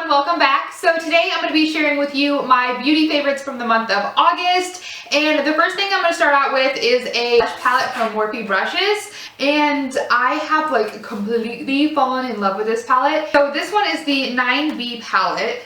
everyone, welcome back. So today I'm going to be sharing with you my beauty favorites from the month of August. And the first thing I'm going to start out with is a blush palette from Morphe brushes. And I have like completely fallen in love with this palette. So this one is the 9B palette.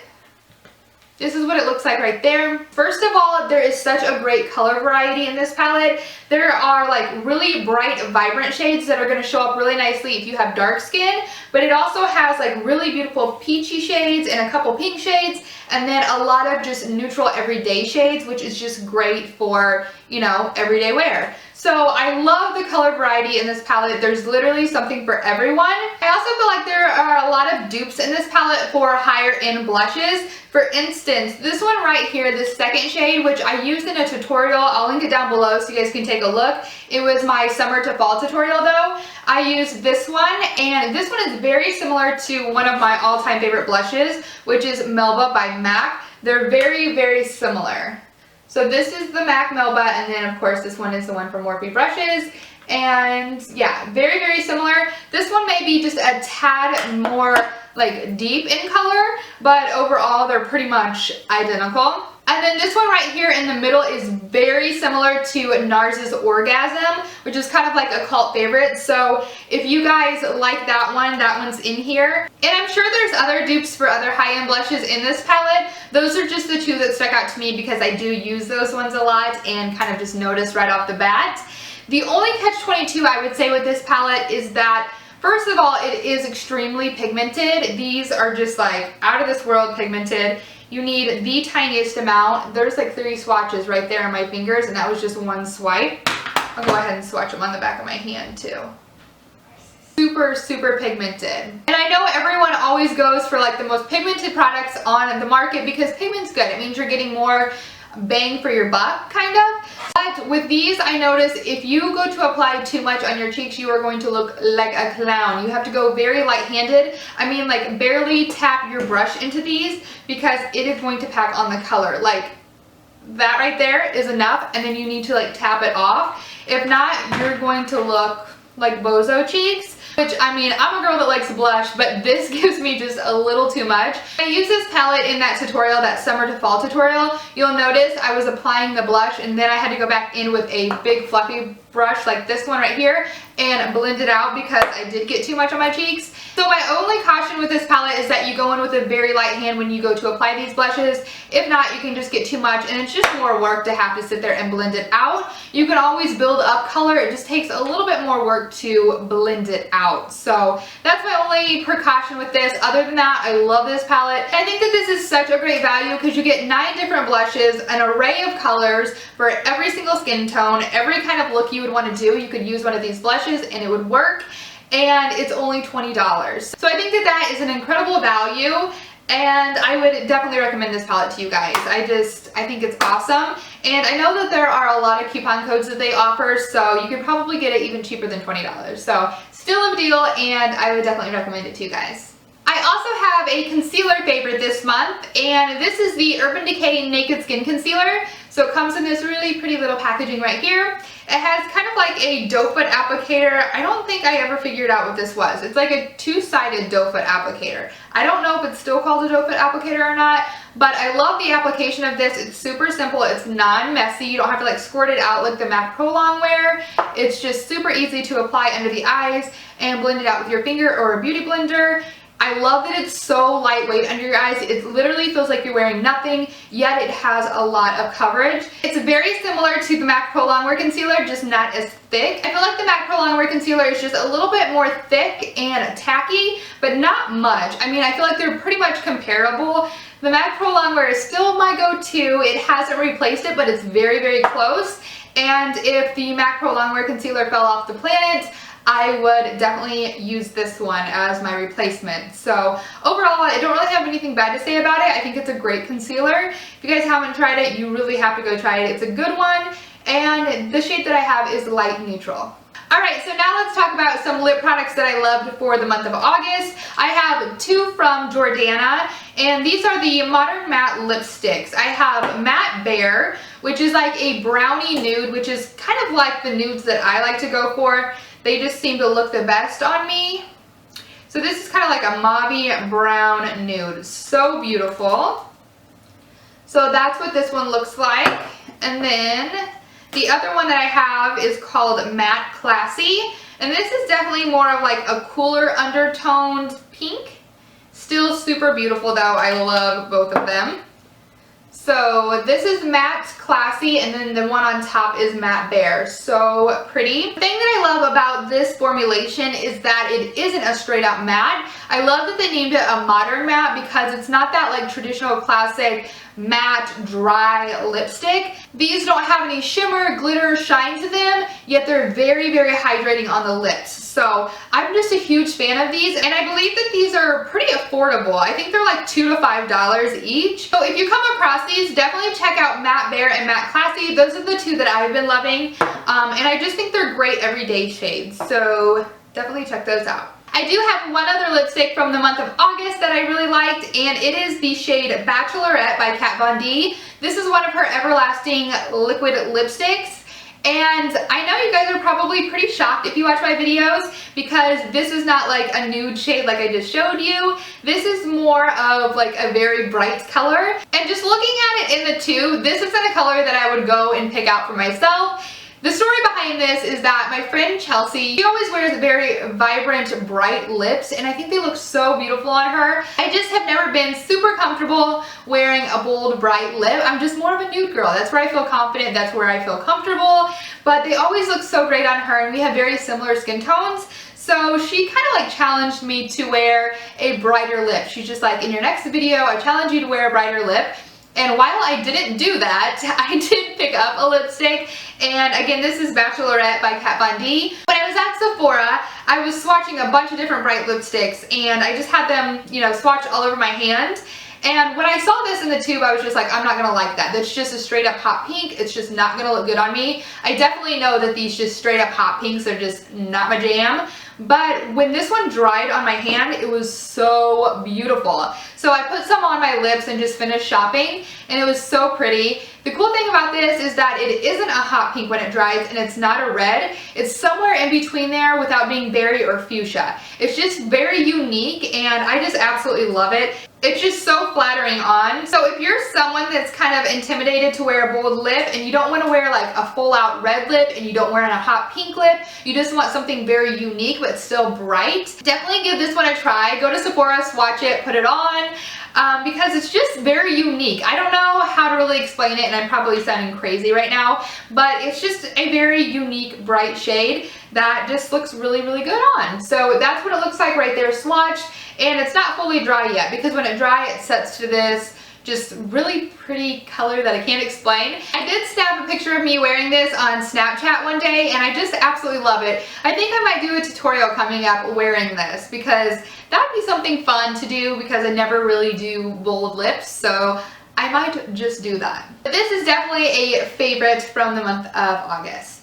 This is what it looks like right there. First of all, there is such a great color variety in this palette. There are like really bright, vibrant shades that are going to show up really nicely if you have dark skin, but it also has like really beautiful peachy shades and a couple pink shades, and then a lot of just neutral everyday shades, which is just great for, you know, everyday wear. So I love the color variety in this palette. There's literally something for everyone. I also feel like there are a lot of dupes in this palette for higher end blushes. For instance, this one right here, this second shade, which I used in a tutorial, I'll link it down below so you guys can take a look. It was my summer to fall tutorial though. I used this one, and this one is very similar to one of my all-time favorite blushes, which is Melba by MAC. They're very, very similar. So this is the MAC Melba, and then of course this one is the one from Morphe brushes. And yeah, very, very similar. This one may be just a tad more like deep in color, but overall they're pretty much identical. And then this one right here in the middle is very similar to NARS's Orgasm, which is kind of like a cult favorite. So if you guys like that one's in here. And I'm sure there's other dupes for other high-end blushes in this palette. Those are just the two that stuck out to me because I do use those ones a lot and kind of just noticed right off the bat. The only catch-22 I would say with this palette is that, first of all, it is extremely pigmented. These are just like out of this world pigmented. You need the tiniest amount. There's like 3 swatches right there on my fingers, and that was just one swipe. I'll go ahead and swatch them on the back of my hand too. Super, super pigmented. And I know everyone always goes for like the most pigmented products on the market because pigment's good. It means you're getting more bang for your buck, kind of. But with these, I notice if you go to apply too much on your cheeks, you are going to look like a clown. You have to go very light-handed. I mean, like barely tap your brush into these because it is going to pack on the color. Like that right there is enough, and then you need to like tap it off. If not, you're going to look like bozo cheeks. Which, I mean, I'm a girl that likes blush, but this gives me just a little too much. I used this palette in that tutorial, that summer to fall tutorial. You'll notice I was applying the blush and then I had to go back in with a big fluffy brush like this one right here and blend it out because I did get too much on my cheeks. So my only caution with this palette is that you go in with a very light hand when you go to apply these blushes. If not, you can just get too much and it's just more work to have to sit there and blend it out. You can always build up color. It just takes a little bit more work to blend it out. So that's my only precaution with this. Other than that, I love this palette. I think that this is such a great value because you get 9 different blushes, an array of colors for every single skin tone, every kind of look you would want to do. You could use one of these blushes and it would work. And it's only $20. So I think that that is an incredible value, and I would definitely recommend this palette to you guys. I think it's awesome, and I know that there are a lot of coupon codes that they offer, so you could probably get it even cheaper than $20. So still a deal, and I would definitely recommend it to you guys. I also have a concealer favorite this month, and this is the Urban Decay Naked Skin Concealer. So it comes in this really pretty little packaging right here. It has kind of like a doe foot applicator. I don't think I ever figured out what this was. It's like a 2-sided doe foot applicator. I don't know if it's still called a doe foot applicator or not, but I love the application of this. It's super simple. It's non-messy. You don't have to like squirt it out like the MAC Pro Longwear. It's just super easy to apply under the eyes and blend it out with your finger or a beauty blender. I love that it's so lightweight under your eyes. It literally feels like you're wearing nothing, yet it has a lot of coverage. It's very similar to the MAC Pro Longwear Concealer, just not as thick. I feel like the MAC Pro Longwear Concealer is just a little bit more thick and tacky, but not much. I mean, I feel like they're pretty much comparable. The MAC Pro Longwear is still my go-to. It hasn't replaced it, but it's very, very close. And if the MAC Pro Longwear Concealer fell off the planet, I would definitely use this one as my replacement. So overall, I don't really have anything bad to say about it. I think it's a great concealer. If you guys haven't tried it, you really have to go try it. It's a good one, and the shade that I have is light neutral. Alright, so now let's talk about some lip products that I loved for the month of August. I have 2 from Jordana, and these are the Modern Matte Lipsticks. I have Matte Bear, which is like a brownie nude, which is kind of like the nudes that I like to go for. They just seem to look the best on me. So this is kind of like a mauve brown nude. So beautiful. So that's what this one looks like. And then the other one that I have is called Matte Classy. And this is definitely more of like a cooler undertoned pink. Still super beautiful though. I love both of them. So this is Matte Classy, and then the one on top is Matte Bare. So pretty. The thing that I love about this formulation is that it isn't a straight up matte. I love that they named it a modern matte because it's not that like traditional classic matte dry lipstick. These don't have any shimmer, glitter, shine to them, yet they're very, very hydrating on the lips. So I'm just a huge fan of these, and I believe that these are pretty affordable. I think they're like $2 to $5 each. So if you come across these, definitely check out Matte Bare and Matte Classy. Those are the two that I've been loving, and I just think they're great everyday shades. So definitely check those out. I do have one other lipstick from the month of August that I really liked, and it is the shade Bachelorette by Kat Von D. This is one of her everlasting liquid lipsticks. And I know you guys are probably pretty shocked if you watch my videos because this is not like a nude shade like I just showed you. This is more of like a very bright color. And just looking at it in the tube, this isn't a color that I would go and pick out for myself. The story behind this is that my friend Chelsea, she always wears very vibrant, bright lips, and I think they look so beautiful on her. I just have never been super comfortable wearing a bold, bright lip. I'm just more of a nude girl. That's where I feel confident. That's where I feel comfortable. But they always look so great on her, and we have very similar skin tones. So she kind of like challenged me to wear a brighter lip. She's just like, in your next video, I challenge you to wear a brighter lip. And while I didn't do that, I did pick up a lipstick, and again, this is Bachelorette by Kat Von D. When I was at Sephora, I was swatching a bunch of different bright lipsticks, and I just had them, you know, swatched all over my hand. And when I saw this in the tube, I was just like, I'm not gonna like that. That's just a straight up hot pink. It's just not gonna look good on me. I definitely know that these just straight up hot pinks are just not my jam. But when this one dried on my hand, it was so beautiful. So I put some on my lips and just finished shopping, and it was so pretty. The cool thing about this is that it isn't a hot pink when it dries, and it's not a red. It's somewhere in between there without being berry or fuchsia. It's just very unique, and I just absolutely love it. It's just so flattering on. So if you're someone that's kind of intimidated to wear a bold lip and you don't want to wear like a full out red lip and you don't wear a hot pink lip, you just want something very unique but still bright, definitely give this one a try. Go to Sephora, swatch it, put it on. Because it's just very unique. I don't know how to really explain it, and I'm probably sounding crazy right now, but it's just a very unique bright shade that just looks really, really good on. So that's what it looks like right there swatched, and it's not fully dry yet because when it dries, it sets to this just really pretty color that I can't explain. I did snap a picture of me wearing this on Snapchat one day, and I just absolutely love it. I think I might do a tutorial coming up wearing this because that would be something fun to do because I never really do bold lips, so I might just do that. But this is definitely a favorite from the month of August.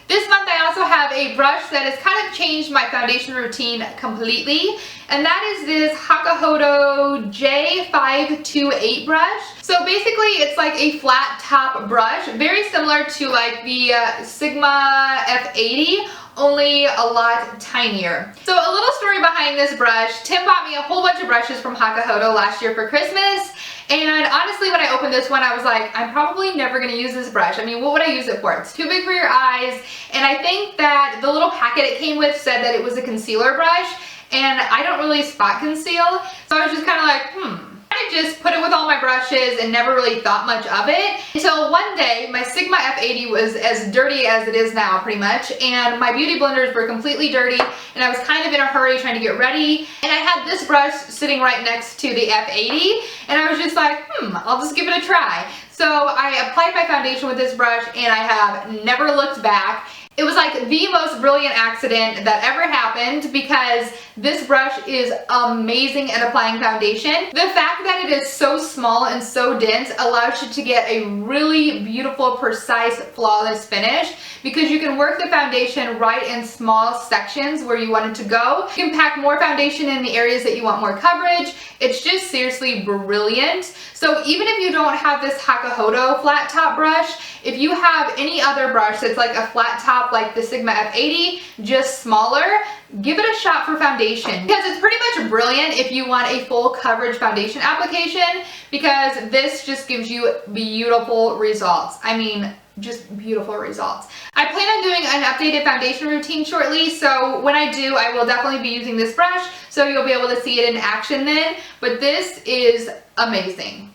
This month I also have a brush that has kind of changed my foundation routine completely, and that is this Hakahodo J528 brush. So basically it's like a flat top brush, very similar to like the Sigma F80, only a lot tinier. So a little story behind this brush. Tim bought me a whole bunch of brushes from Hakahodo last year for Christmas, and honestly when I opened this one I was like, I'm probably never going to use this brush. I mean, what would I use it for? It's too big for your eyes, and I think that the little packet it came with said that it was a concealer brush, and I don't really spot conceal, so I was just kind of like, I just put it with all my brushes and never really thought much of it until one day my Sigma F80 was as dirty as it is now pretty much, and my beauty blenders were completely dirty, and I was kind of in a hurry trying to get ready, and I had this brush sitting right next to the F80, and I was just like, I'll just give it a try. So I applied my foundation with this brush, and I have never looked back. It was like the most brilliant accident that ever happened because this brush is amazing at applying foundation. The fact that it is so small and so dense allows you to get a really beautiful, precise, flawless finish because you can work the foundation right in small sections where you want it to go. You can pack more foundation in the areas that you want more coverage. It's just seriously brilliant. So even if you don't have this Hakahodo flat top brush, if you have any other brush that's like a flat top ColourPop like the Sigma F80, just smaller, give it a shot for foundation because it's pretty much brilliant if you want a full coverage foundation application, because this just gives you beautiful results. I mean, just beautiful results. I plan on doing an updated foundation routine shortly, so when I do, I will definitely be using this brush, so you'll be able to see it in action then, but this is amazing.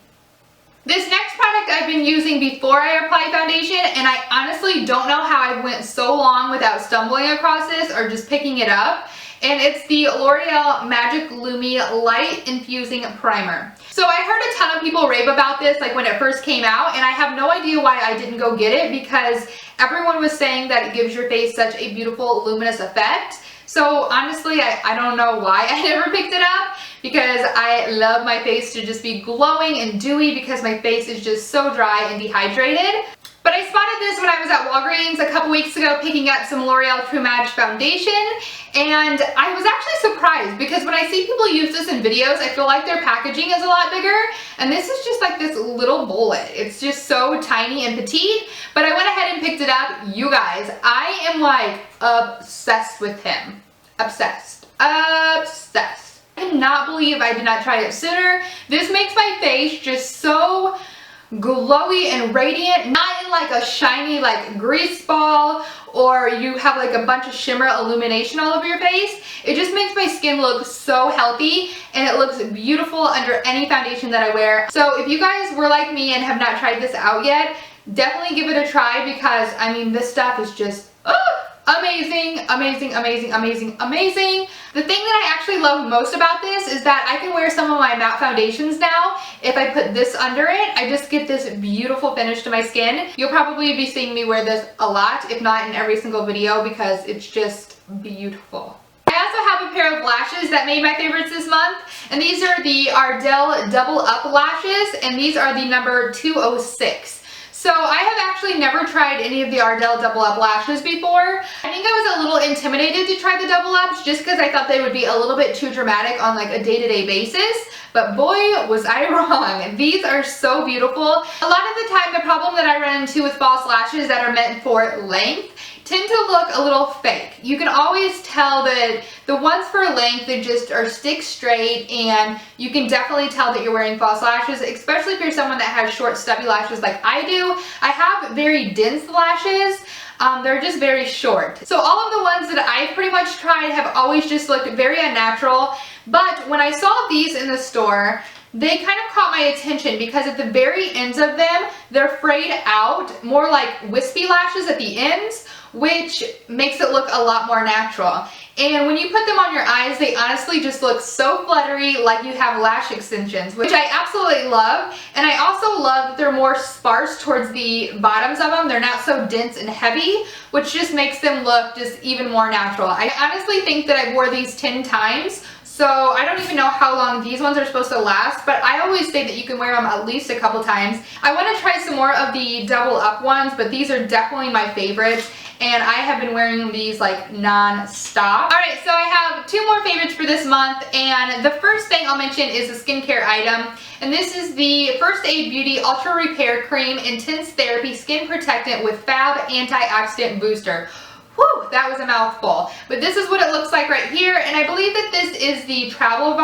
This next product I've been using before I apply foundation, and I honestly don't know how I went so long without stumbling across this or just picking it up, and it's the L'Oreal Magic Lumi Light Infusing Primer. So I heard a ton of people rave about this like when it first came out, and I have no idea why I didn't go get it because everyone was saying that it gives your face such a beautiful luminous effect. So honestly, I don't know why I never picked it up, because I love my face to just be glowing and dewy because my face is just so dry and dehydrated. But I spotted this when I was at Walgreens a couple weeks ago picking up some L'Oreal True Match foundation, and I was actually surprised because when I see people use this in videos, I feel like their packaging is a lot bigger, and this is just like this little bullet. It's just so tiny and petite, but I went ahead and picked it up. You guys, I am like obsessed with him. Obsessed. Obsessed. I cannot believe I did not try it sooner. This makes my face just so glowy and radiant, not in like a shiny like grease ball or you have like a bunch of shimmer illumination all over your face. It just makes my skin look so healthy, and it looks beautiful under any foundation that I wear. So if you guys were like me and have not tried this out yet, definitely give it a try, because I mean, this stuff is just amazing, amazing, amazing, amazing, amazing. The thing that I actually love most about this is that I can wear some of my matte foundations now. If I put this under it, I just get this beautiful finish to my skin. You'll probably be seeing me wear this a lot, if not in every single video, because it's just beautiful. I also have a pair of lashes that made my favorites this month, and these are the Ardell Double Up Lashes, and these are the number 206. So I have actually never tried any of the Ardell Double Up Lashes before. I think I was a little intimidated to try the double ups just because I thought they would be a little bit too dramatic on like a day-to-day basis. But boy, was I wrong. These are so beautiful. A lot of the time, the problem that I run into with false lashes that are meant for length tend to look a little fake. You can always tell that the ones for length, they just are stick straight, and you can definitely tell that you're wearing false lashes, especially if you're someone that has short stubby lashes like I do. I have very dense lashes. They're just very short. So all of the ones that I've pretty much tried have always just looked very unnatural. But when I saw these in the store, they kind of caught my attention because at the very ends of them, they're frayed out, more like wispy lashes at the ends, which makes it look a lot more natural. And when you put them on your eyes, they honestly just look so fluttery, like you have lash extensions, which I absolutely love. And I also love that they're more sparse towards the bottoms of them. They're not so dense and heavy, which just makes them look just even more natural. I honestly think that I wore these 10 times. So I don't even know how long these ones are supposed to last, but I always say that you can wear them at least a couple times. I want to try some more of the double up ones, but these are definitely my favorites, and I have been wearing these like non-stop. Alright, so I have two more favorites for this month, and the first thing I'll mention is a skincare item, and this is the First Aid Beauty Ultra Repair Cream Intense Therapy Skin Protectant with Fab Antioxidant Booster. Whew, that was a mouthful. But this is what it looks like right here, and I believe that this is the travel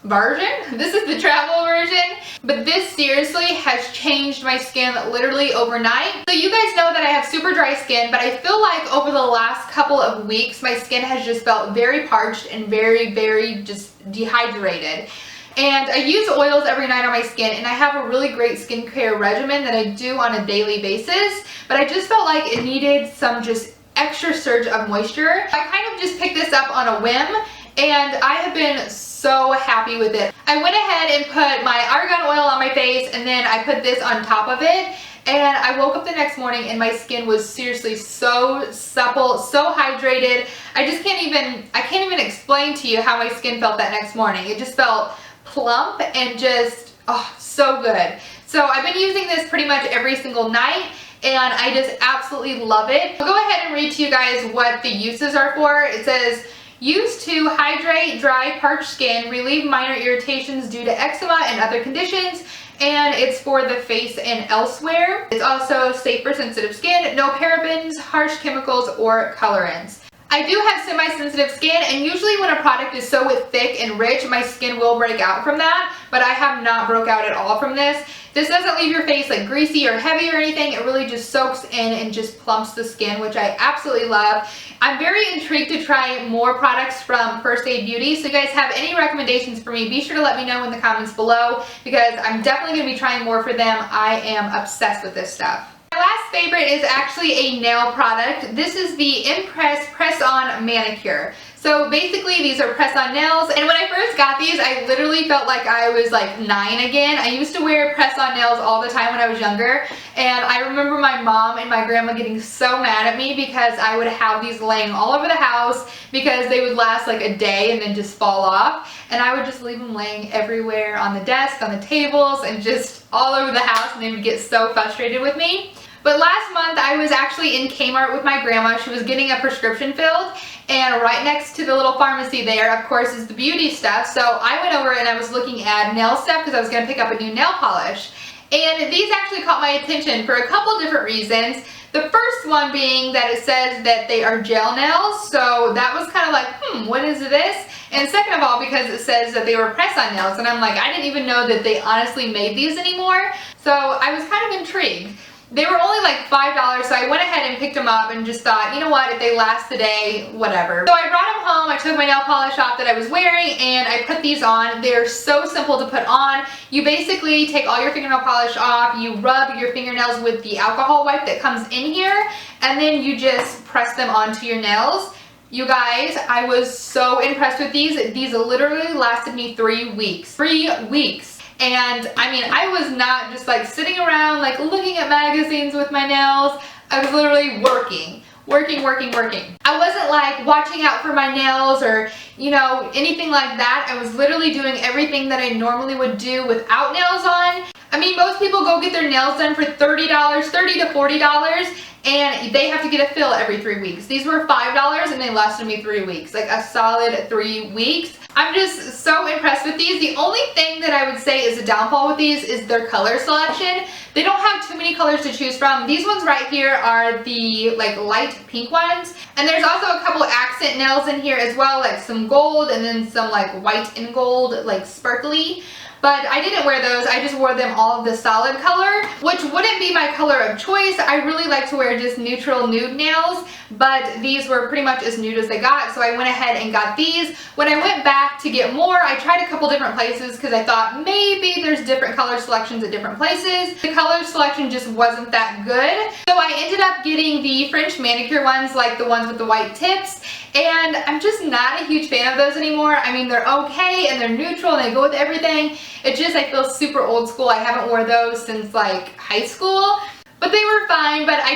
version. This is the travel version, but this seriously has changed my skin literally overnight. So you guys know that I have super dry skin, but I feel like over the last couple of weeks, my skin has just felt very parched and very, very just dehydrated. And I use oils every night on my skin, and I have a really great skincare regimen that I do on a daily basis, but I just felt like it needed some just extra surge of moisture. I kind of just picked this up on a whim, and I have been so happy with it. I went ahead and put my argan oil on my face, and then I put this on top of it, and I woke up the next morning and my skin was seriously so supple, so hydrated. I can't even explain to you how my skin felt that next morning. It just felt plump and just, oh, so good. So I've been using this pretty much every single night, and I just absolutely love it. I'll go ahead and read to you guys what the uses are for. It says, used to hydrate dry, parched skin, relieve minor irritations due to eczema and other conditions, and it's for the face and elsewhere. It's also safe for sensitive skin, no parabens, harsh chemicals, or colorants. I do have semi-sensitive skin, and usually when a product is so thick and rich, my skin will break out from that, but I have not broke out at all from this. This doesn't leave your face like greasy or heavy or anything. It really just soaks in and just plumps the skin, which I absolutely love. I'm very intrigued to try more products from First Aid Beauty, so if you guys have any recommendations for me, be sure to let me know in the comments below, because I'm definitely going to be trying more for them. I am obsessed with this stuff. My last favorite is actually a nail product. This is the Impress Press-On Manicure. So basically these are press-on nails, and when I first got these, I literally felt like I was like 9 again. I used to wear press-on nails all the time when I was younger, and I remember my mom and my grandma getting so mad at me because I would have these laying all over the house because they would last like a day and then just fall off, and I would just leave them laying everywhere on the desk, on the tables, and just all over the house, and they would get so frustrated with me. But last month I was actually in Kmart with my grandma. She was getting a prescription filled, and right next to the little pharmacy there, of course, is the beauty stuff. So I went over and I was looking at nail stuff because I was going to pick up a new nail polish. And these actually caught my attention for a couple different reasons. The first one being that it says that they are gel nails, so that was kind of like, what is this? And second of all, because it says that they were press-on nails, and I'm like, I didn't even know that they honestly made these anymore. So I was kind of intrigued. They were only like $5, so I went ahead and picked them up and just thought, you know what, if they last the day, whatever. So I brought them home, I took my nail polish off that I was wearing, and I put these on. They're so simple to put on. You basically take all your fingernail polish off, you rub your fingernails with the alcohol wipe that comes in here, and then you just press them onto your nails. You guys, I was so impressed with these. These literally lasted me 3 weeks. 3 weeks. And I mean, I was not just like sitting around like looking at magazines with my nails. I was literally working. I wasn't like watching out for my nails or, you know, anything like that. I was literally doing everything that I normally would do without nails on. I mean, most people go get their nails done for $30 to $40, and they have to get a fill every 3 weeks. These were $5 and they lasted me 3 weeks, like a solid 3 weeks. I'm just so impressed with these. The only thing that I would say is a downfall with these is their color selection. They don't have too many colors to choose from. These ones right here are the like light pink ones. And there's also a couple accent nails in here as well, like some gold and then some like white and gold, like sparkly. But I didn't wear those. I just wore them all of the solid color, which wouldn't be my color of choice. I really like to wear just neutral nude nails, but these were pretty much as nude as they got, so I went ahead and got these. When I went back to get more, I tried a couple different places because I thought maybe there's different color selections at different places. The color selection just wasn't that good, so I ended up getting the French manicure ones, like the ones with the white tips, and I'm just not a huge fan of those anymore. I mean, they're okay and they're neutral and they go with everything. It's just I feel super old school. I haven't worn those since like high school. But they were fine, but I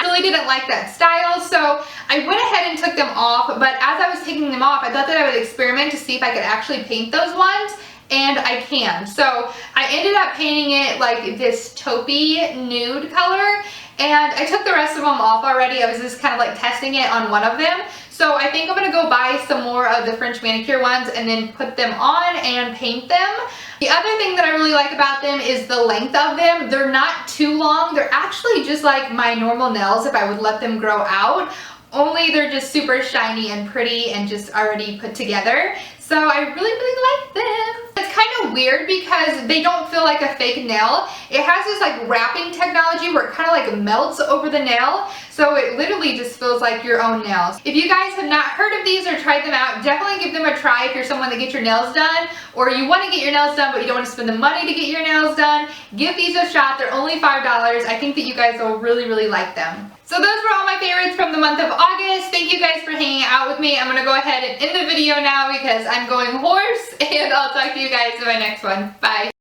really didn't like that style, so I went ahead and took them off. But as I was taking them off, I thought that I would experiment to see if I could actually paint those ones, and I can. So I ended up painting it like this taupey nude color, and I took the rest of them off already. I was just kind of like testing it on one of them. So I think I'm going to go buy some more of the French manicure ones and then put them on and paint them. The other thing that I really like about them is the length of them. They're not too long. They're actually just like my normal nails if I would let them grow out. Only they're just super shiny and pretty and just already put together. So I really like them. It's kind of weird because they don't feel like a fake nail. It has this like wrapping technology where it kind of like melts over the nail. So it literally just feels like your own nails. If you guys have not heard of these or tried them out, definitely give them a try if you're someone that gets your nails done, or you want to get your nails done but you don't want to spend the money to get your nails done. Give these a shot. They're only $5. I think that you guys will really like them. So those were all my favorites from the month of August. Thank you guys for hanging out with me. I'm going to go ahead and end the video now because I'm going hoarse, and I'll talk to you guys in my next one. Bye.